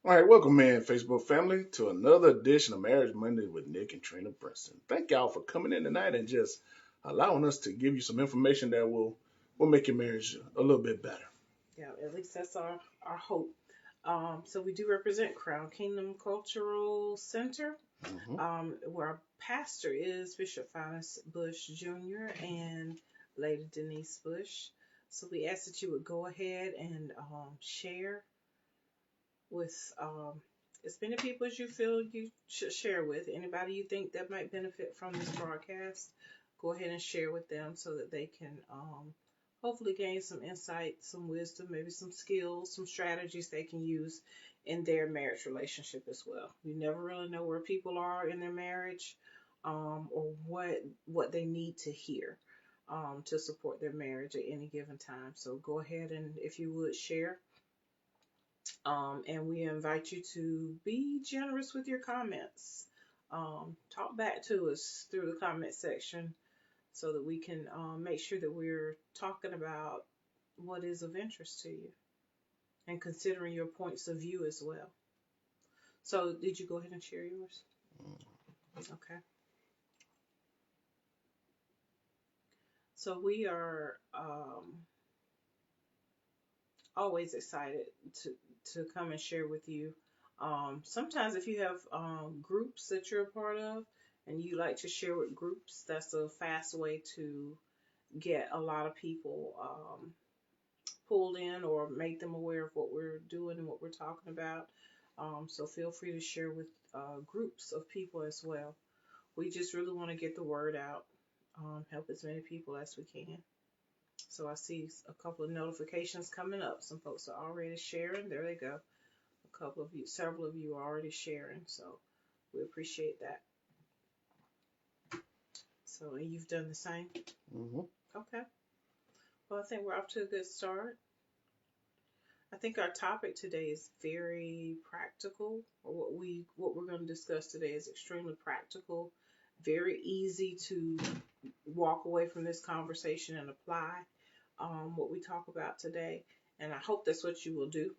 All right, welcome in, Facebook family, to another edition of Marriage Monday with Nick and Trina Brinson. Thank y'all for coming in tonight and just allowing us to give you some information that will make your marriage a little bit better. Yeah, at least that's our hope. So we do represent Crown Kingdom Cultural Center, Hmm. where our pastor is Bishop Finus Bush Jr. and Lady Denise Bush. So we ask that you would go ahead and share with as many people as you feel you should share with. Anybody you think that might benefit from this broadcast, go ahead and share with them so that they can hopefully gain some insight, some wisdom, maybe some skills, some strategies they can use in their marriage relationship as well. You never really know where people are in their marriage, or what they need to hear to support their marriage at any given time. So go ahead and, if you would, share, and we invite you to be generous with your comments. Talk back to us through the comment section so that we can make sure that we're talking about what is of interest to you and considering your points of view as well. So, did you go ahead and share yours? Okay. So, we are always excited to, to come and share with you. Sometimes, if you have groups that you're a part of and you like to share with groups, that's a fast way to get a lot of people pulled in or make them aware of what we're doing and what we're talking about. So feel free to share with groups of people as well. We just really want to get the word out, help as many people as we can. So I see a couple of notifications coming up. Some folks are already sharing. There they go. A couple of you, several of you are already sharing. So we appreciate that. So, and you've done the same? Hmm. Okay. Well, I think we're off to a good start. I think our topic today is very practical, or what we're going to discuss today is extremely practical, very easy to walk away from this conversation and apply what we talk about today. And I hope that's what you will do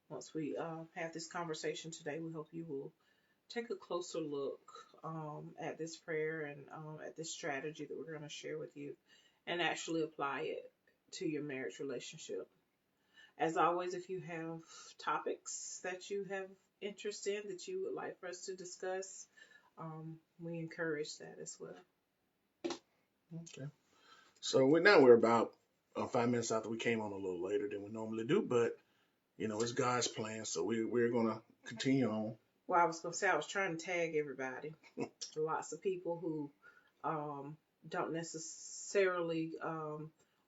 once we have this conversation today. We hope you will take a closer look at this prayer and at this strategy that we're going to share with you and actually apply it to your marriage relationship. As always, if you have topics that you have interest in that you would like for us to discuss, we encourage that as well. Okay. So we're about 5 minutes after we came on a little later than we normally do, but it's God's plan, so we're gonna continue on. Well, I was going to say, I was trying to tag everybody. Lots of people who don't necessarily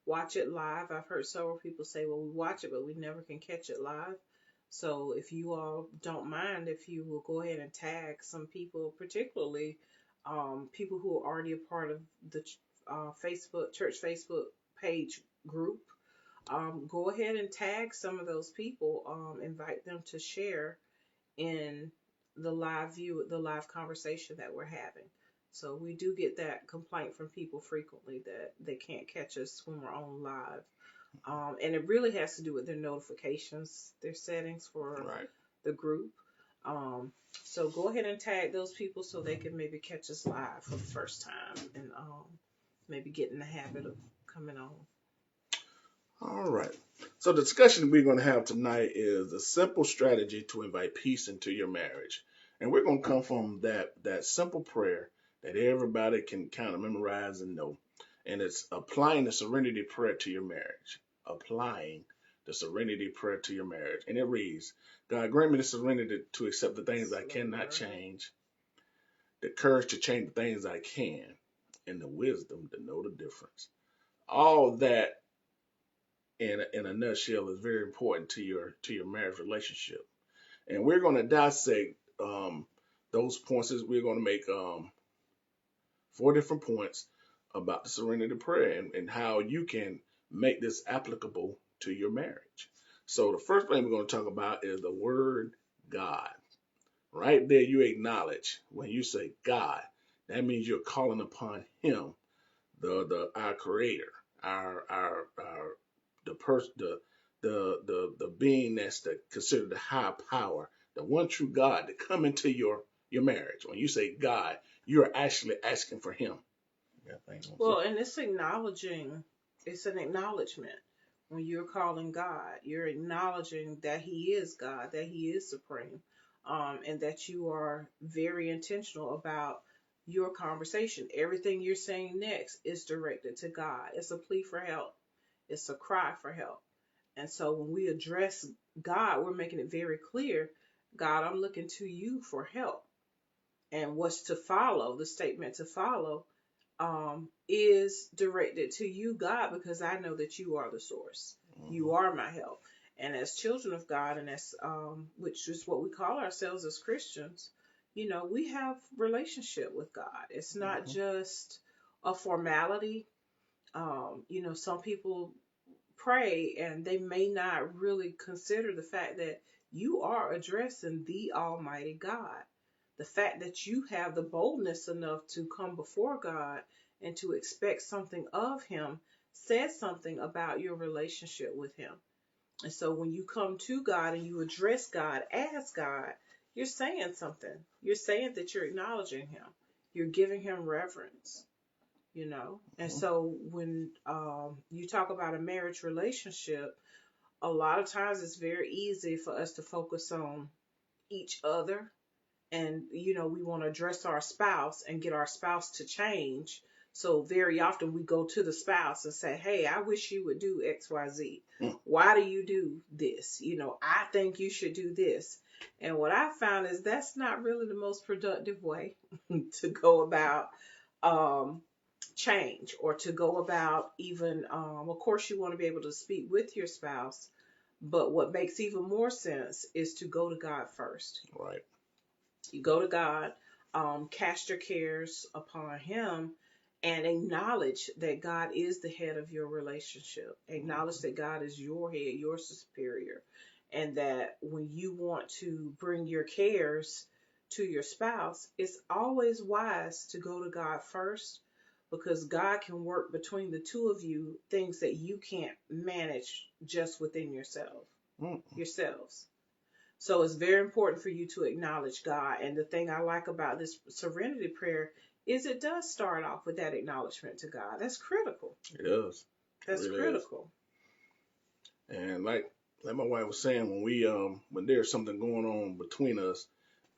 watch it live. I've heard several people say, well, we watch it, but we never can catch it live. So if you all don't mind, if you will go ahead and tag some people, particularly people who are already a part of the church Facebook page group, go ahead and tag some of those people, invite them to share in the live view, the live conversation that we're having. So we do get that complaint from people frequently that they can't catch us when we're on live. And it really has to do with their notifications, their settings for Right. the group. Um, so go ahead and tag those people so they can maybe catch us live for the first time and maybe get in the habit of coming on. All right. So the discussion we're going to have tonight is a simple strategy to invite peace into your marriage. And we're going to come from that simple prayer that everybody can kind of memorize and know. And it's applying the serenity prayer to your marriage. Applying the serenity prayer to your marriage. And it reads, God, grant me the serenity to accept the things I cannot change, the courage to change the things I can, and the wisdom to know the difference. All that in a nutshell is very important to your marriage relationship. And we're going to dissect those points. We're going to make 4 different points about the serenity prayer and how you can make this applicable to your marriage. So the first thing we're going to talk about is the word God. Right there, you acknowledge when you say God, that means you're calling upon Him, our Creator, our the person, the being that's considered the high power, the one true God, to come into your marriage. When you say God, you're actually asking for Him. Yeah, thank you. Well, and it's an acknowledgement. When you're calling God, you're acknowledging that He is God, that He is supreme, and that you are very intentional about your conversation. Everything you're saying next is directed to God. It's a plea for help, it's a cry for help. And so when we address God, we're making it very clear, God, I'm looking to you for help. And what's to follow, the statement to follow, is directed to you, God, because I know that you are the source. You are my help. And as children of God, and as which is what we call ourselves as Christians, we have relationship with God. It's not just a formality. Some people pray and they may not really consider the fact that you are addressing the Almighty God. The fact that you have the boldness enough to come before God and to expect something of Him says something about your relationship with Him. And so when you come to God and you address God as God, you're saying something. You're saying that you're acknowledging Him. You're giving Him reverence. And so when you talk about a marriage relationship, a lot of times it's very easy for us to focus on each other, and we want to address our spouse and get our spouse to change. So very often we go to the spouse and say, hey, I wish you would do XYZ. Why do you do this? I think you should do this. And what I found is that's not really the most productive way to go about change, or to go about even, of course, you want to be able to speak with your spouse, but what makes even more sense is to go to God first. Right. You go to God, cast your cares upon Him, and acknowledge that God is the head of your relationship. Acknowledge that God is your head, your superior, and that when you want to bring your cares to your spouse, it's always wise to go to God first, because God can work between the two of you things that you can't manage just within yourselves. So it's very important for you to acknowledge God. And the thing I like about this serenity prayer is it does start off with that acknowledgement to God. That's critical. It does. That's really critical. Is. And like my wife was saying, when there's something going on between us,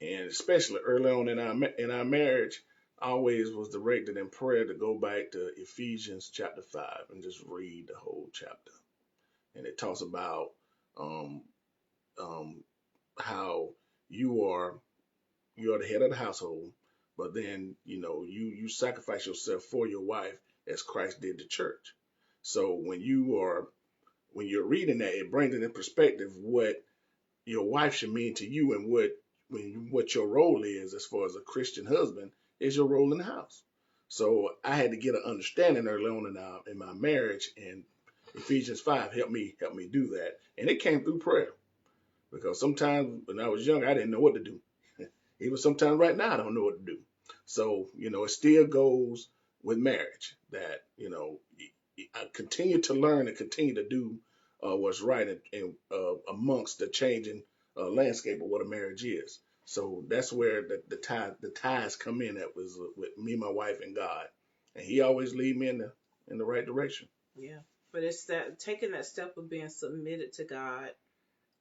and especially early on in our marriage, I always was directed in prayer to go back to Ephesians chapter 5 and just read the whole chapter. And it talks about um, um, how you are the head of the household, but then you sacrifice yourself for your wife as Christ did the church. So when you're reading that, it brings it in perspective what your wife should mean to you, and what your role is as far as a Christian husband is your role in the house. So I had to get an understanding early on in my marriage, and Ephesians 5 helped me do that, and it came through prayer. Because sometimes when I was young, I didn't know what to do. Even sometimes right now, I don't know what to do. So, it still goes with marriage that, I continue to learn and continue to do what's right and amongst the changing landscape of what a marriage is. So that's where the ties come in. That was with me, my wife, and God, and He always lead me in the right direction. Yeah, but it's that taking that step of being submitted to God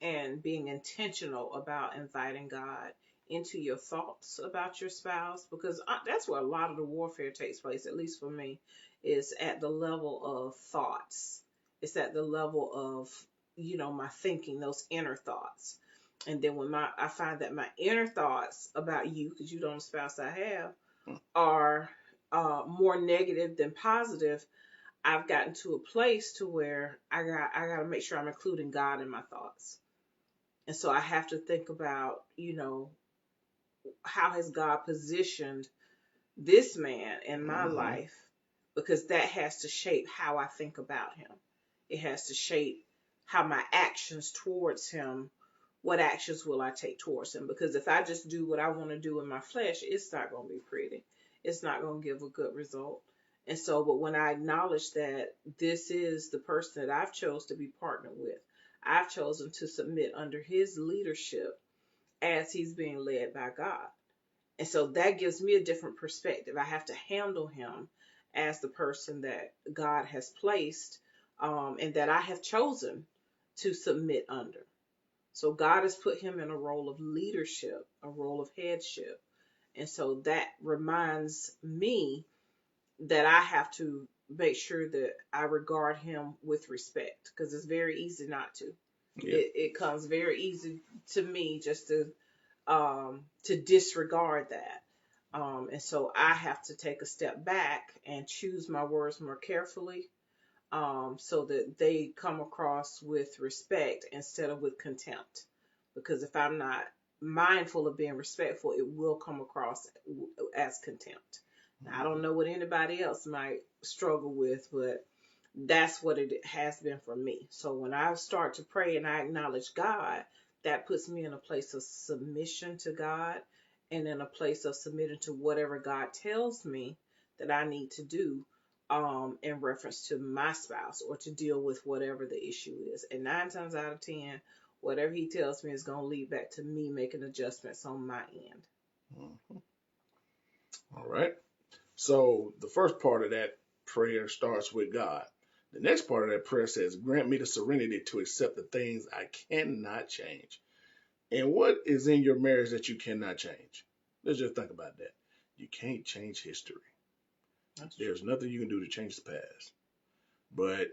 and being intentional about inviting God into your thoughts about your spouse, because that's where a lot of the warfare takes place, at least for me, is at the level of thoughts. It's at the level of, my thinking, those inner thoughts. And then when I find that my inner thoughts about you, because you don't know spouse I have, are more negative than positive, I've gotten to a place to where I got to make sure I'm including God in my thoughts. And so I have to think about, how has God positioned this man in my life? Because that has to shape how I think about him. It has to shape how my actions towards him, what actions will I take towards him? Because if I just do what I want to do in my flesh, it's not going to be pretty. It's not going to give a good result. And so, but when I acknowledge that this is the person that I've chose to be partnered with, I've chosen to submit under his leadership, as he's being led by God. And so that gives me a different perspective. I have to handle him as the person that God has placed, and that I have chosen to submit under. So God has put him in a role of leadership, a role of headship. And so that reminds me that I have to make sure that I regard him with respect, because it's very easy not to. Yeah. It comes very easy to me just to disregard that. And so I have to take a step back and choose my words more carefully, so that they come across with respect instead of with contempt. Because if I'm not mindful of being respectful, it will come across as contempt. Now, I don't know what anybody else might struggle with, but that's what it has been for me. So when I start to pray and I acknowledge God, that puts me in a place of submission to God, and in a place of submitting to whatever God tells me that I need to do, in reference to my spouse, or to deal with whatever the issue is. And 9 times out of 10, whatever he tells me is going to lead back to me making adjustments on my end. Mm-hmm. All right. So the first part of that prayer starts with God. The next part of that prayer says, grant me the serenity to accept the things I cannot change. And what is in your marriage that you cannot change? Let's just think about that. You can't change history. There's nothing you can do to change the past. But,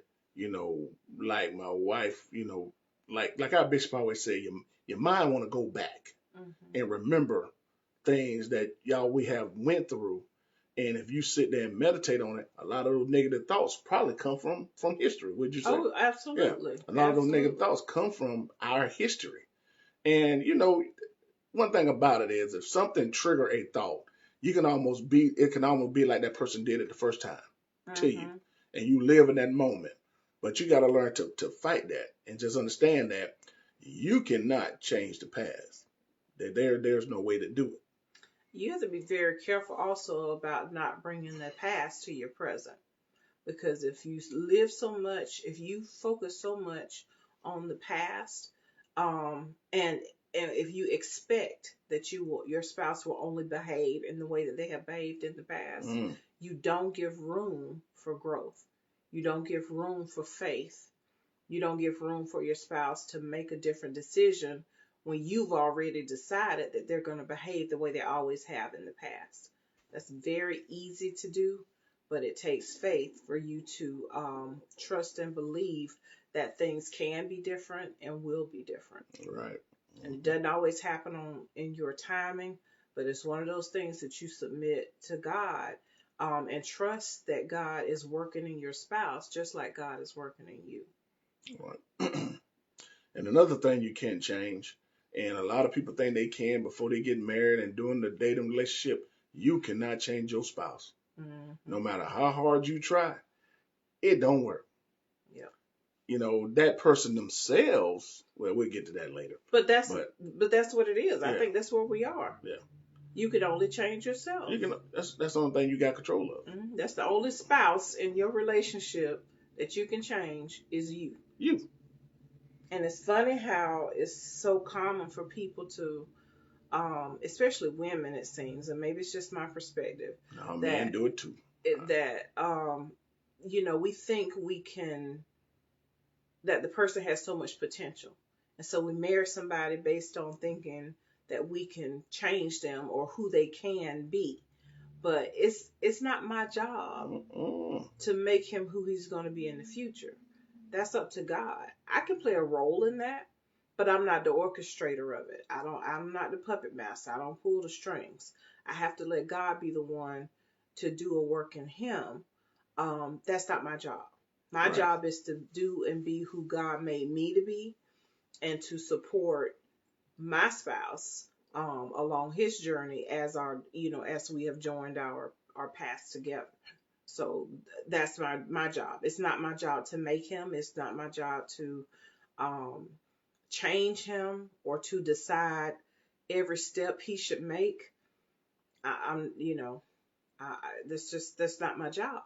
like my wife, like our bishop always say, your mind want to go back and remember things that we have went through. And if you sit there and meditate on it, a lot of those negative thoughts probably come from history. Would you say? Oh, absolutely. Yeah. A lot of those negative thoughts come from our history. And one thing about it is, if something trigger a thought, it can almost be like that person did it the first time to you, and you live in that moment. But you got to learn to fight that, and just understand that you cannot change the past. That there's no way to do it. You have to be very careful also about not bringing the past to your present. Because if you if you focus so much on the past, and if you expect that your spouse will only behave in the way that they have behaved in the past, you don't give room for growth. You don't give room for faith. You don't give room for your spouse to make a different decision when you've already decided that they're going to behave the way they always have in the past. That's very easy to do, but it takes faith for you to trust and believe that things can be different and will be different. Right. And it doesn't always happen in your timing, but it's one of those things that you submit to God, and trust that God is working in your spouse just like God is working in you. Right. And another thing you can't change, and a lot of people think they can before they get married and during the dating relationship, you cannot change your spouse. No matter how hard you try, it don't work. Yeah. That person themselves, well, we'll get to that later. But that's what it is. Yeah. I think that's where we are. Yeah. You can only change yourself. That's the only thing you got control of. That's the only spouse in your relationship that you can change is you. You. And it's funny how it's so common for people to, especially women, it seems, and maybe it's just my perspective. No, men do it too. We think that the person has so much potential. And so we marry somebody based on thinking that we can change them or who they can be. But it's not my job to make him who he's going to be in the future. That's up to God. I can play a role in that, but I'm not the orchestrator of it. I'm not the puppet master. I don't pull the strings. I have to let God be the one to do a work in him. That's not my job. My job is to do and be who God made me to be, and to support my spouse along his journey as we have joined our paths together. So that's my job. It's not my job to make him. It's not my job to change him or to decide every step he should make. That's not my job.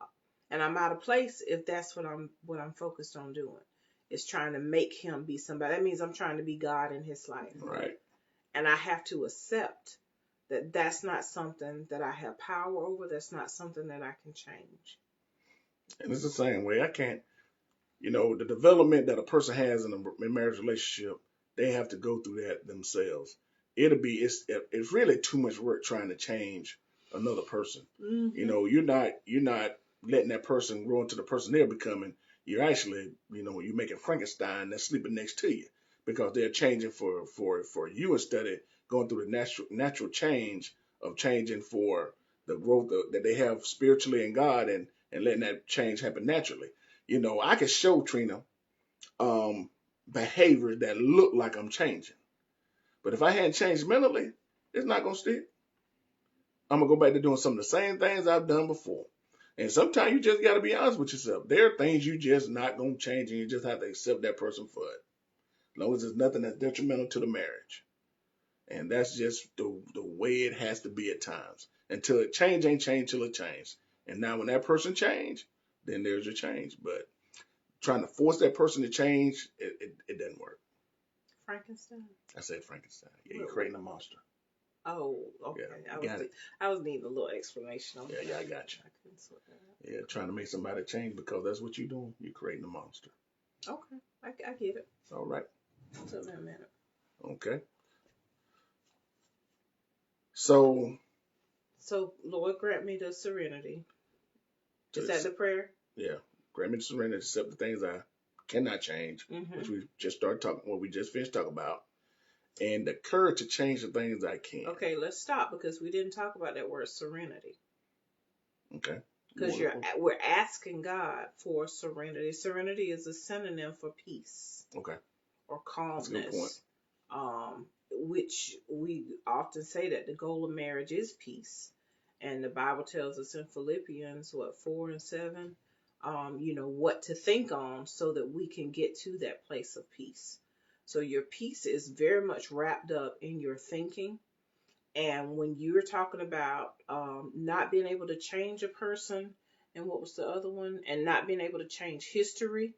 And I'm out of place if that's what I'm focused on doing. Is trying to make him be somebody. That means I'm trying to be God in his life. Right. And I have to accept that that's not something that I have power over. That's not something that I can change. And it's the same way. I can't, the development that a person has in a marriage relationship, they have to go through that themselves. It's really too much work trying to change another person. You're not letting that person grow into the person they're becoming. You're actually, you're making Frankenstein that's sleeping next to you, because they're changing for you, instead of going through the natural change of changing for the growth that they have spiritually in God, and letting that change happen naturally. I can show Trina behaviors that look like I'm changing. But if I hadn't changed mentally, it's not going to stick. I'm going to go back to doing some of the same things I've done before. And sometimes you just got to be honest with yourself. There are things you just not going to change, and you just have to accept that person for it. As long as there's nothing that's detrimental to the marriage. And that's just the way it has to be at times. Until it change ain't change till it change. And now when that person change, then there's a change. But trying to force that person to change, it doesn't work. Frankenstein? I said Frankenstein. Yeah, you're creating a monster. Oh, okay. Yeah, I was needing a little explanation on that. Yeah, I got you. I couldn't sort that out. Yeah, trying to make somebody change, because that's what you're doing. You're creating a monster. Okay, I get it. All right. Took me a minute. Okay. So, Lord, grant me the serenity. Is that the prayer? Yeah. Grant me the serenity to accept the things I cannot change, which we just finished talking about, and the courage to change the things I can. Okay, let's stop, because we didn't talk about that word serenity. Okay. Because we're asking God for serenity. Serenity is a synonym for peace. Okay. Or calmness. That's a good point. Which we often say that the goal of marriage is peace. And the Bible tells us in Philippians, 4:7, what to think on, so that we can get to that place of peace. So your peace is very much wrapped up in your thinking. And when you're talking about not being able to change a person, and what was the other one? And not being able to change history,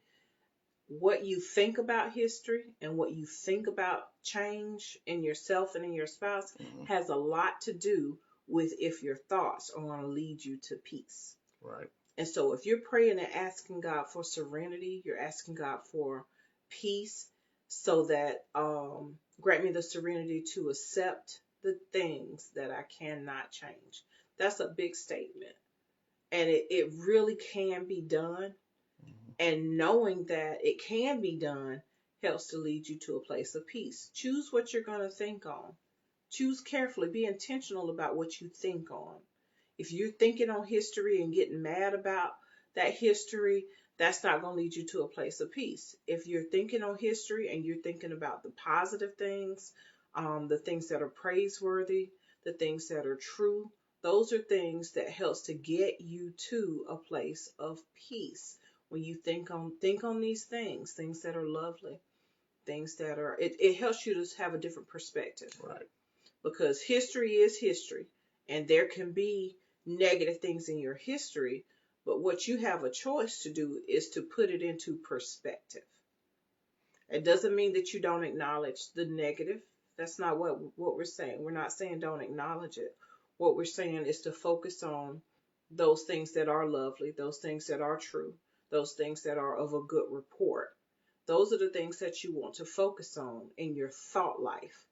what you think about history and what you think about change in yourself and in your spouse has a lot to do with if your thoughts are going to lead you to peace. Right. And so if you're praying and asking God for serenity, you're asking God for peace, so that grant me the serenity to accept the things that I cannot change. That's a big statement. And it really can be done. And knowing that it can be done helps to lead you to a place of peace. Choose what you're going to think on. Choose carefully. Be intentional about what you think on. If you're thinking on history and getting mad about that history, that's not going to lead you to a place of peace. If you're thinking on history and you're thinking about the positive things, the things that are praiseworthy, the things that are true, those are things that helps to get you to a place of peace. When you think on these things that are lovely, things that are, it helps you to have a different perspective. Right. Because history is history, and there can be negative things in your history, but what you have a choice to do is to put it into perspective. It doesn't mean that you don't acknowledge the negative. That's not what we're saying. We're not saying don't acknowledge it. What we're saying is to focus on those things that are lovely, those things that are true, those things that are of a good report. Those are the things that you want to focus on in your thought life.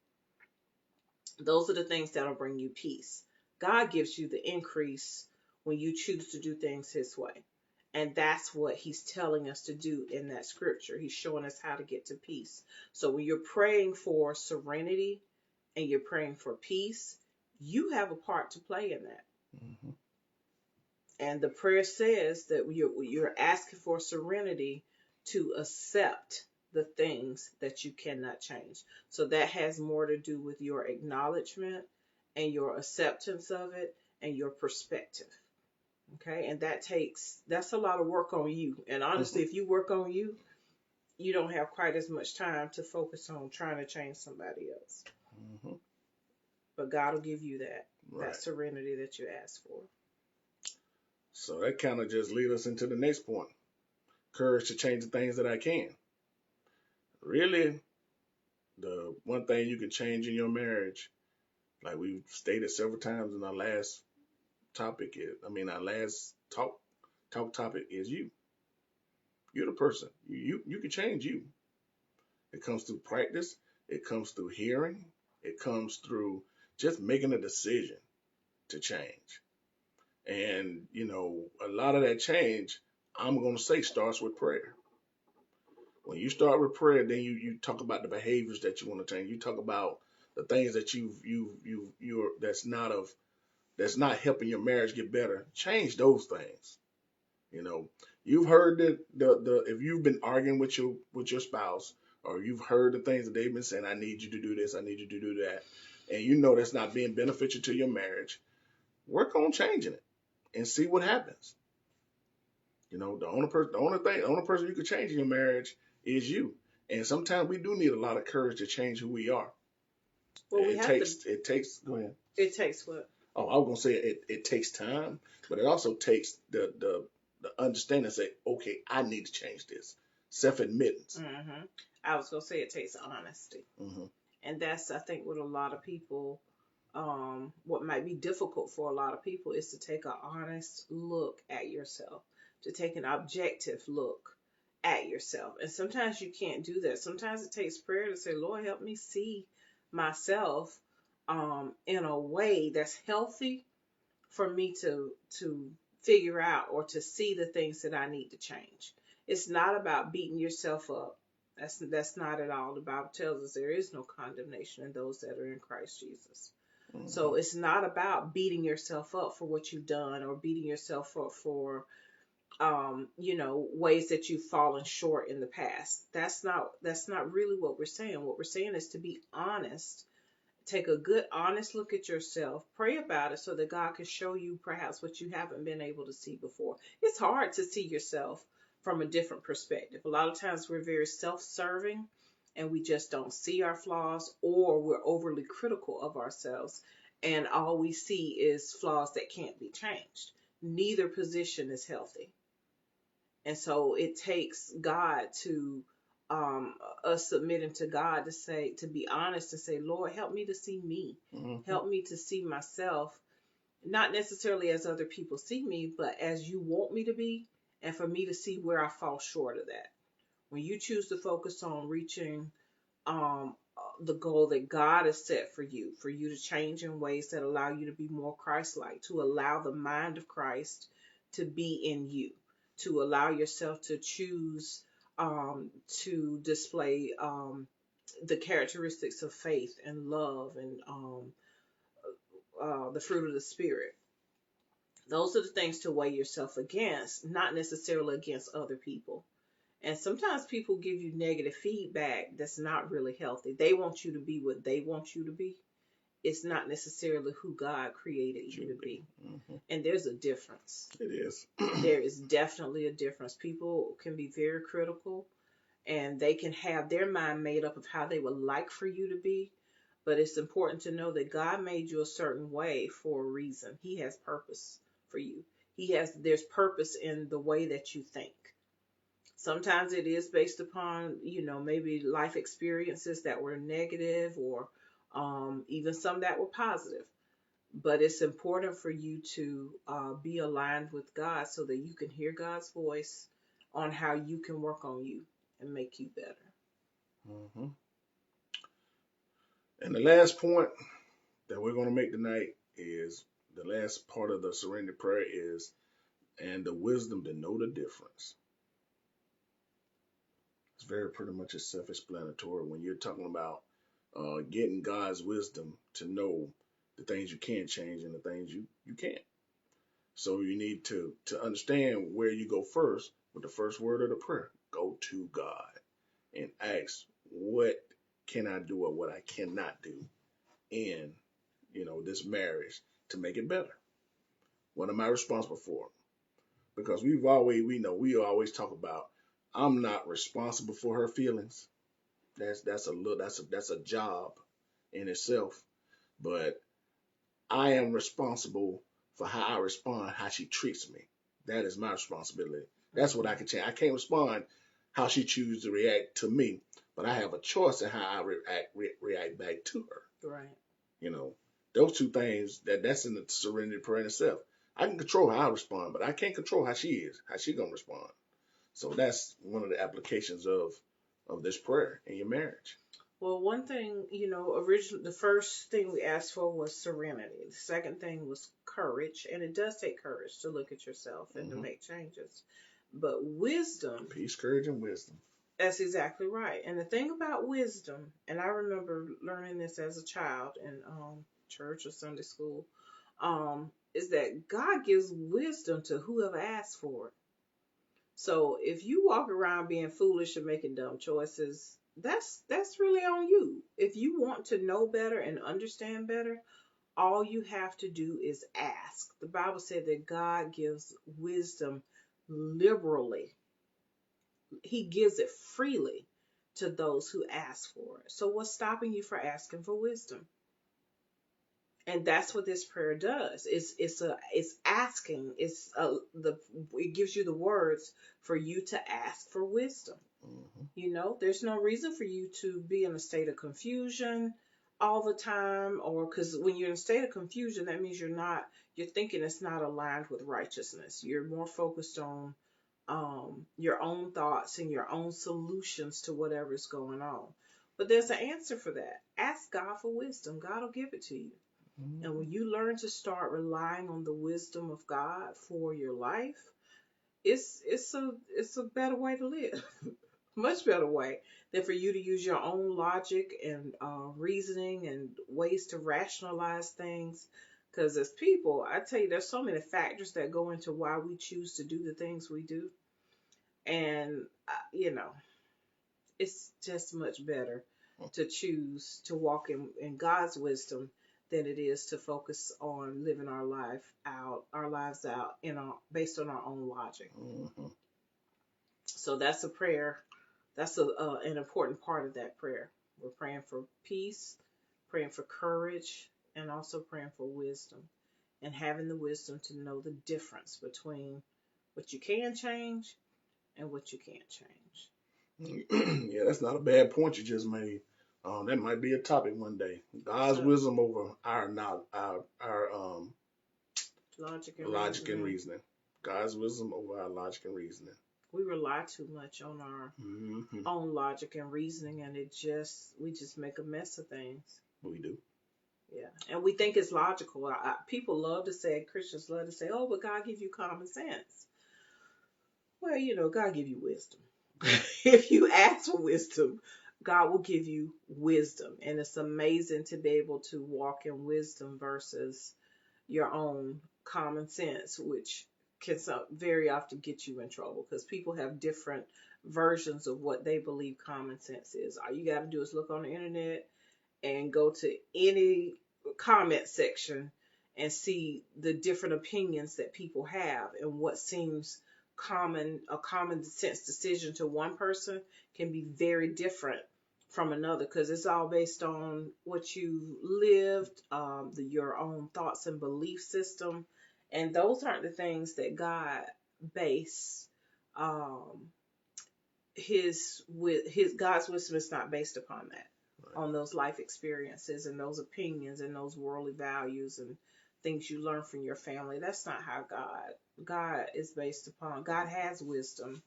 Those are the things that'll bring you peace. God gives you the increase when you choose to do things His way. And that's what He's telling us to do in that scripture. He's showing us how to get to peace. So when you're praying for serenity and you're praying for peace, you have a part to play in that. Mm-hmm. And the prayer says that you're asking for serenity to accept the things that you cannot change. So that has more to do with your acknowledgement and your acceptance of it and your perspective. Okay, and that's a lot of work on you. And honestly, if you work on you, you don't have quite as much time to focus on trying to change somebody else. Mm-hmm. But God will give you that Right. serenity that you ask for. So that kind of just leads us into the next point. Courage to change the things that I can. Really, the one thing you can change in your marriage, like we've stated several times in our last topic is, our last talk topic is you. You're the person. You can change you. It comes through practice. It comes through hearing. It comes through just making a decision to change. And, a lot of that change, I'm going to say, starts with prayer. When you start with prayer, then you talk about the behaviors that you want to change. You talk about the things that you're that's not helping your marriage get better. Change those things. You know, you've heard the if you've been arguing with your spouse, or you've heard the things that they've been saying, I need you to do this, I need you to do that, and that's not being beneficial to your marriage. Work on changing it and see what happens. The only person you can change in your marriage is you. And sometimes we do need a lot of courage to change who we are. Well, it takes. Go ahead. It takes what? Oh, I was gonna say it takes time, but it also takes the understanding to say, okay, I need to change this. Self-admittance. Mm-hmm. I was gonna say it takes honesty, Mm-hmm. and that's, I think, what a lot of people, what might be difficult for a lot of people is to take an honest look at yourself, to take an objective look at yourself. And sometimes you can't do that. Sometimes it takes prayer to say, Lord, help me see myself in a way that's healthy for me to figure out or to see the things that I need to change. It's not about beating yourself up. That's not at all. The Bible tells us there is no condemnation in those that are in Christ Jesus. Mm-hmm. So it's not about beating yourself up for what you've done, or beating yourself up for ways that you've fallen short in the past. That's not really what we're saying. What we're saying is to be honest. Take a good, honest look at yourself. Pray about it so that God can show you perhaps what you haven't been able to see before. It's hard to see yourself from a different perspective. A lot of times we're very self-serving and we just don't see our flaws, or we're overly critical of ourselves and all we see is flaws that can't be changed. Neither position is healthy. And so it takes God to us submitting to God to be honest, to say, Lord, help me to see me. Mm-hmm. Help me to see myself, not necessarily as other people see me, but as you want me to be, and for me to see where I fall short of that. When you choose to focus on reaching the goal that God has set for you to change in ways that allow you to be more Christ-like, to allow the mind of Christ to be in you, to allow yourself to choose to display the characteristics of faith and love and the fruit of the Spirit. Those are the things to weigh yourself against, not necessarily against other people. And sometimes people give you negative feedback that's not really healthy. They want you to be what they want you to be. It's not necessarily who God created you to be. Mm-hmm. And there's a difference. It is. There is definitely a difference. People can be very critical, and they can have their mind made up of how they would like for you to be. But it's important to know that God made you a certain way for a reason. He has purpose for you. There's purpose in the way that you think. Sometimes it is based upon, maybe life experiences that were negative, or even some that were positive. But it's important for you to be aligned with God so that you can hear God's voice on how you can work on you and make you better. Mm-hmm. And the last point that we're going to make tonight is, the last part of the Serenity prayer is, and the wisdom to know the difference. It's very pretty much self-explanatory when you're talking about getting God's wisdom to know the things you can change and the things you can't. So you need to understand where you go first with the first word of the prayer. Go to God and ask, what can I do or what I cannot do in this marriage to make it better? What am I responsible for? Because we always talk about, I'm not responsible for her feelings. That's a job in itself. But I am responsible for how I respond, how she treats me. That is my responsibility. That's what I can change. I can't respond how she chooses to react to me, but I have a choice in how I react back to her. Right. You know, those two things that's in the serenity prayer in itself. I can control how I respond, but I can't control how she is, how she gonna respond. So that's one of the applications of this prayer in your marriage. Well, one thing, originally the first thing we asked for was serenity. The second thing was courage, and it does take courage to look at yourself and to Hmm. make changes. But wisdom, Peace, courage, and wisdom. that's exactly right. And the thing about wisdom, and I remember learning this as a child in church or Sunday school, is that God gives wisdom to whoever asks for it. So if you walk around being foolish and making dumb choices, that's really on you. If you want to know better and understand better, all you have to do is ask. The Bible said that God gives wisdom liberally. He gives it freely to those who ask for it. So what's stopping you for asking for wisdom? And that's what this prayer does. It's asking. It gives you the words for you to ask for wisdom. There's no reason for you to be in a state of confusion all the time, or because when you're in a state of confusion, that means you're thinking it's not aligned with righteousness. You're more focused on your own thoughts and your own solutions to whatever's going on. But there's an answer for that. Ask God for wisdom. God will give it to you. And when you learn to start relying on the wisdom of God for your life, it's a better way to live. Much better way than for you to use your own logic and reasoning and ways to rationalize things. Because as people, I tell you, there's so many factors that go into why we choose to do the things we do. And, it's just much better to choose to walk in God's wisdom than it is to focus on living our lives out based on our own logic. Mm-hmm. So that's a prayer. That's an important part of that prayer. We're praying for peace, praying for courage, and also praying for wisdom, and having the wisdom to know the difference between what you can change and what you can't change. Yeah, that's not a bad point you just made. That might be a topic one day. God's So wisdom over our knowledge, our logic and logic and reasoning. reasoning. God's wisdom over our logic and reasoning. We rely too much on our Mm-hmm. own logic and reasoning, and we just make a mess of things. We do. Yeah, and we think it's logical. People love to say, Christians love to say, "Oh, but God give you common sense." Well, God give you wisdom. If you ask for wisdom, God will give you wisdom, and it's amazing to be able to walk in wisdom versus your own common sense, which can very often get you in trouble because people have different versions of what they believe common sense is. All you got to do is look on the internet and go to any comment section and see the different opinions that people have, and what seems a common sense decision to one person can be very different from another, because it's all based on what you lived, your own thoughts and belief system, and those aren't the things that God base um, his God's wisdom is not based upon that, Right. on those life experiences and those opinions and those worldly values and things you learn from your family. That's not how God is based upon. God has wisdom,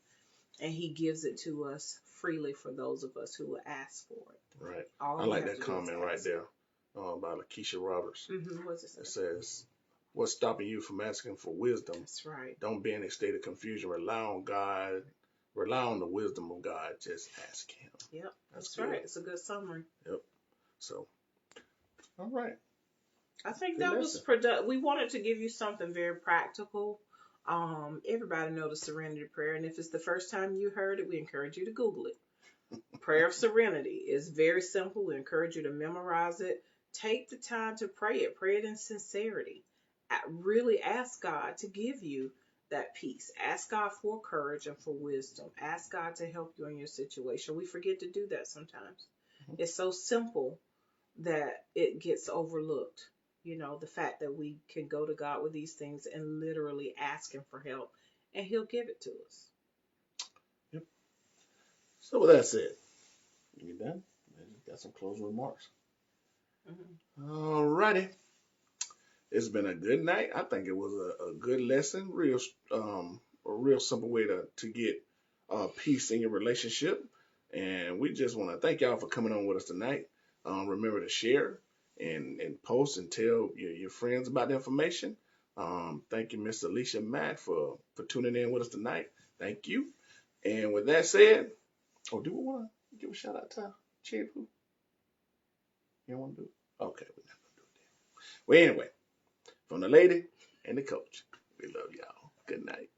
and He gives it to us freely for those of us who will ask for it. Right. All I we like have that to do is comment right ask. there by Lakeisha Roberts. What's it say? It says, "What's stopping you from asking for wisdom? That's right. Don't be in a state of confusion. Rely on God. Rely on the wisdom of God. Just ask Him." Yep, That's that's good. right. It's a good summary. Yep. So, all right. I think Good that was lesson. we wanted to give you something very practical. Everybody know the Serenity Prayer, and if it's the first time you heard it, we encourage you to Google it. Prayer of Serenity is very simple. We encourage you to memorize it. Take the time to pray it. Pray it in sincerity. Really ask God to give you that peace. Ask God for courage and for wisdom. Ask God to help you in your situation. We forget to do that sometimes. Mhm. It's so simple that it gets overlooked. The fact that we can go to God with these things and literally ask Him for help, and He'll give it to us. Yep. So with that said, you done? Got some closing remarks. All righty. It's been a good night. I think it was a good lesson. A real simple way to get peace in your relationship. And we just want to thank y'all for coming on with us tonight. Remember to share and post and tell your friends about the information. Thank you, Miss Alicia Matt, for tuning in with us tonight. Thank you. And with that said, do we want to give a shout out to Cherry Poo? You don't want to do it? Okay, we're not going to do it then. Well, anyway, from the lady and the coach, we love y'all. Good night.